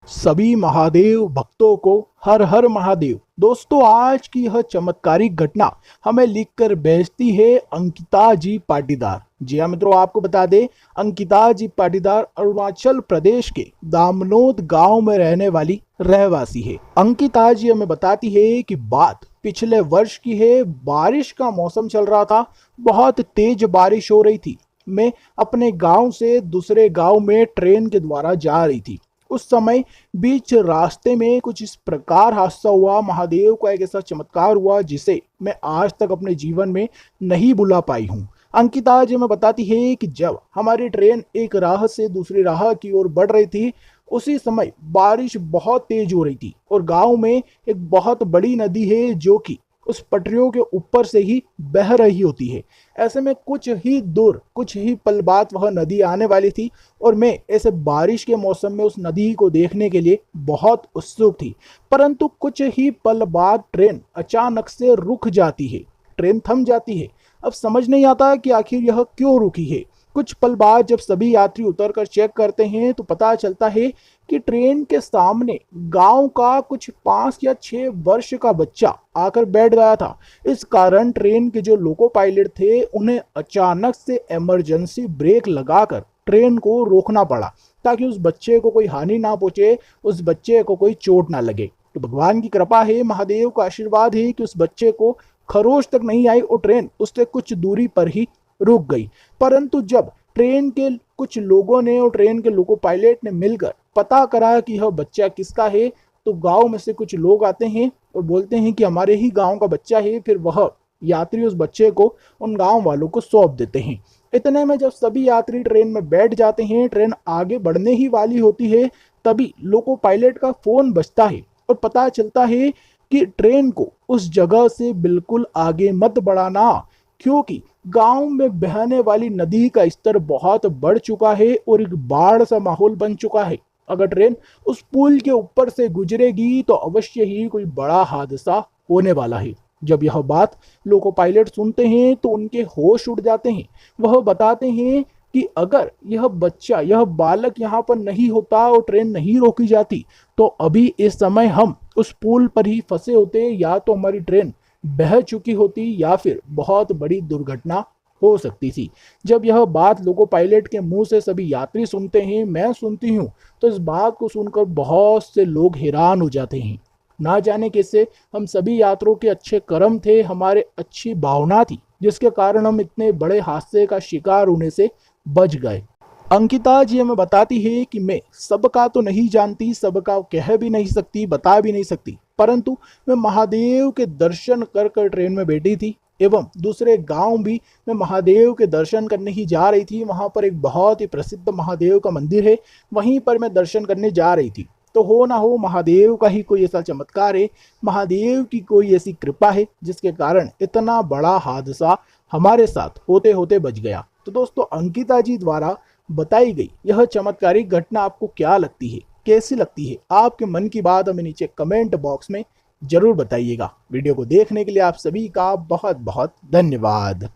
सभी महादेव भक्तों को हर हर महादेव। दोस्तों, आज की यह चमत्कारिक घटना हमें लिखकर भेजती है अंकिता जी पाटीदार। जी हाँ मित्रों, आपको बता दें, अंकिता जी पाटीदार अरुणाचल प्रदेश के दामनोद गांव में रहने वाली रहवासी है। अंकिता जी हमें बताती है कि बात पिछले वर्ष की है। बारिश का मौसम चल रहा था, बहुत तेज बारिश हो रही थी। मैं अपने गांव से दूसरे गांव में ट्रेन के द्वारा जा रही थी। उस समय बीच रास्ते में कुछ इस प्रकार हादसा हुआ, महादेव का एक ऐसा चमत्कार हुआ जिसे मैं आज तक अपने जीवन में नहीं भुला पाई हूँ। अंकिता जी हमें बताती है कि जब हमारी ट्रेन एक राह से दूसरी राह की ओर बढ़ रही थी, उसी समय बारिश बहुत तेज हो रही थी और गांव में एक बहुत बड़ी नदी है जो कि उस पटरियों के ऊपर से ही बह रही होती है। ऐसे में कुछ ही दूर, कुछ ही पल बाद वह नदी आने वाली थी और मैं ऐसे बारिश के मौसम में उस नदी को देखने के लिए बहुत उत्सुक थी। परंतु कुछ ही पल बाद ट्रेन अचानक से रुक जाती है, ट्रेन थम जाती है। अब समझ नहीं आता कि आखिर यह क्यों रुकी है। कुछ पल बाद जब सभी यात्री उतरकर चेक करते हैं तो पता चलता है कि ट्रेन के सामने गांव का कुछ 5 या 6 वर्ष का बच्चा आकर बैठ गया था। इस कारण ट्रेन के जो लोको पायलट थे उन्हें अचानक से इमरजेंसी ब्रेक लगाकर ट्रेन को रोकना पड़ा ताकि उस बच्चे को कोई हानि ना पहुंचे, उस बच्चे को कोई चोट ना लगे। तो भगवान की कृपा है, महादेव का आशीर्वाद है कि उस बच्चे को खरोच तक नहीं आई और ट्रेन उससे कुछ दूरी पर ही रुक गई। परंतु जब ट्रेन के कुछ लोगों ने और ट्रेन के लोको पायलट ने मिलकर पता करा कि यह बच्चा किसका है, तो गांव में से कुछ लोग आते हैं और बोलते हैं कि हमारे ही गांव का बच्चा है। फिर वह यात्री उस बच्चे को उन गांव वालों को सौंप देते हैं। इतने में जब सभी यात्री ट्रेन में बैठ जाते हैं, ट्रेन आगे बढ़ने ही वाली होती है, तभी लोको पायलट का फोन बजता है और पता चलता है कि ट्रेन को उस जगह से बिल्कुल आगे मत बढ़ाना, क्योंकि गांव में बहने वाली नदी का स्तर बहुत बढ़ चुका है और एक बाढ़ सा माहौल बन चुका है। अगर ट्रेन उस पुल के ऊपर से गुजरेगी तो अवश्य ही कोई बड़ा हादसा होने वाला है। जब यह बात लोको पायलट सुनते हैं तो उनके होश उड़ जाते हैं। वह बताते हैं कि अगर यह बच्चा, यह बालक यहाँ पर नहीं होता और ट्रेन नहीं रोकी जाती तो अभी इस समय हम उस पुल पर ही फंसे होते, या तो हमारी ट्रेन बह चुकी होती या फिर बहुत बड़ी दुर्घटना हो सकती थी। जब यह बात लोको पायलट के मुंह से सभी यात्री सुनते हैं, मैं सुनती हूँ, तो इस बात को सुनकर बहुत से लोग हैरान हो जाते हैं। ना जाने कैसे हम सभी यात्रियों के अच्छे कर्म थे, हमारे अच्छी भावना थी, जिसके कारण हम इतने बड़े हादसे का शिकार होने से बच गए। अंकिता जी हमें बताती है कि मैं सबका तो नहीं जानती, सबका कह भी नहीं सकती, बता भी नहीं सकती, परंतु मैं महादेव के दर्शन कर कर ट्रेन में बैठी थी एवं दूसरे गांव भी मैं महादेव के दर्शन करने ही जा रही थी। वहां पर एक बहुत ही प्रसिद्ध महादेव का मंदिर है, वहीं पर मैं दर्शन करने जा रही थी। तो हो ना हो, महादेव का ही कोई ऐसा चमत्कार है, महादेव की कोई ऐसी कृपा है जिसके कारण इतना बड़ा हादसा हमारे साथ होते होते बच गया। तो दोस्तों, अंकिता जी द्वारा बताई गई यह चमत्कारिक घटना आपको क्या लगती है, कैसी लगती है? आपके मन की बात हमें नीचे कमेंट बॉक्स में जरूर बताइएगा। वीडियो को देखने के लिए आप सभी का बहुत बहुत धन्यवाद।